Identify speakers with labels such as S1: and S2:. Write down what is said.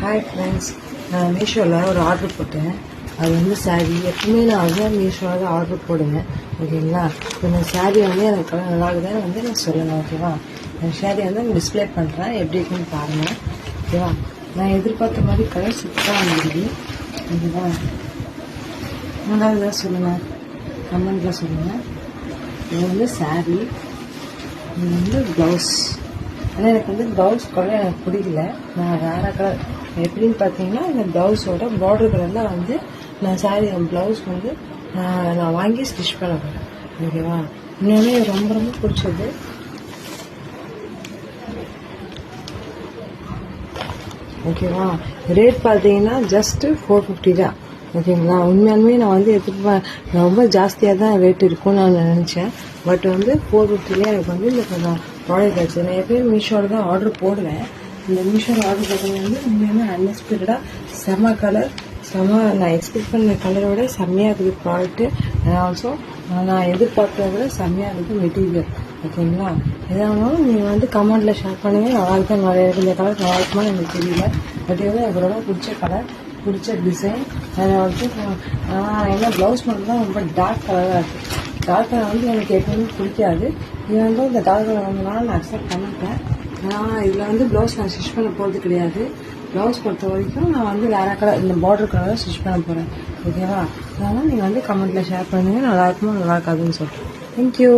S1: Hi friends, நான் மீஷோவில் ஒரு ஆர்டர் போட்டேன். அது வந்து சாரீ. எப்பவுமே நான் அதுதான் மீஷோவில் தான் ஆர்டர் போடுவேன். ஓகேங்களா? இப்போ இந்த சாரீ வந்து எனக்கு நல்லா இருக்குதுன்னு வந்து நான் சொல்லலாம். ஓகேவா? அந்த சாரீ வந்து டிஸ்பிளே பண்ணுறேன், எப்படி இருக்குன்னு பாருங்கள். ஓகேவா? நான் எதிர்பார்த்த மாதிரி கலர் சுத்தமாக வந்துருக்கு. ஓகேவா? நல்லா தான் சொல்லுங்கள், கமெண்ட்டில் சொல்லுங்கள். இது வந்து சாரீ, இது வந்து ப்ளவுஸ். ஆனால் எனக்கு வந்து ப்ளவுஸ் கலர் எனக்கு பிடிக்கல. நான் வேறு கலர் எப்படின்னு பார்த்தீங்கன்னா, இந்த ப்ளவுஸோட பார்டர் கலரில் வந்து நான் சாரீ ப்ளவுஸ் வந்து நான் வாங்கி ஸ்டிச் பண்ண போகிறேன். ஓகேவா? இன்னொன்று ரொம்ப ரொம்ப பிடிச்சது. ஓகேவா? ரேட் பார்த்தீங்கன்னா ஜஸ்ட்டு 450 தான். ஓகேங்களா? உண்மையாலுமே நான் வந்து ரொம்ப ஜாஸ்தியாக தான் ரேட் இருக்கும்னு நான் நினச்சேன். பட் வந்து 450 எனக்கு வந்து இந்த ப்ராடக்ட் ஆச்சு. நான் எப்பயும் மீஷோவில் தான் ஆர்டர் போடுவேன். இந்த மீஷோவில் ஆர்டர் போடுறது வந்து உண்மையுமே அன்எக்ஸ்பெக்டடாக செம்ம கலர், நான் எக்ஸ்பெக்ட் பண்ண கலரை விட செம்மையாக இருக்குது ப்ராடக்ட்டு. அண்ட் ஆல்சோ நான் எதிர்பார்க்கறத விட செம்மையாக இருக்குது மெட்டீரியல். ஓகேங்களா? எதானாலும் நீங்கள் வந்து கமெண்ட்டில் ஷேர் பண்ணுங்கள். நல்லா இருக்கா, நிறைய இருக்குது, இந்த கலர் நல்லா இருக்குமான்னு எனக்கு தெரியல. பட் வந்து எனக்கு ரொம்ப பிடிச்ச கலர், பிடிச்ச டிசைன். அதில் வந்து என்ன ப்ளவுஸ் மட்டும் தான் ரொம்ப டார்க் கலராக இருக்குது. டார்க் கலர் வந்து எனக்கு எப்பவுமே பிடிக்காது. இது வந்து இந்த டார்க் கலர் வந்ததுனால நான் அக்செப்ட் பண்ணிட்டேன். இதில் வந்து ப்ளவுஸ் நான் ஸ்டிச் பண்ண போகிறது கிடையாது. ப்ளவுஸ் பொறுத்த வரைக்கும் நான் வந்து வேறு கலர், இந்த பார்டர் கலர் ஸ்டிச் பண்ண போகிறேன். ஓகேவா? அதனால் நீங்கள் வந்து கமெண்ட்டில் ஷேர் பண்ணுங்கள், நல்லா இருக்குமோ நல்லா இருக்காதுன்னு சொல்லிட்டு. தேங்க்யூ.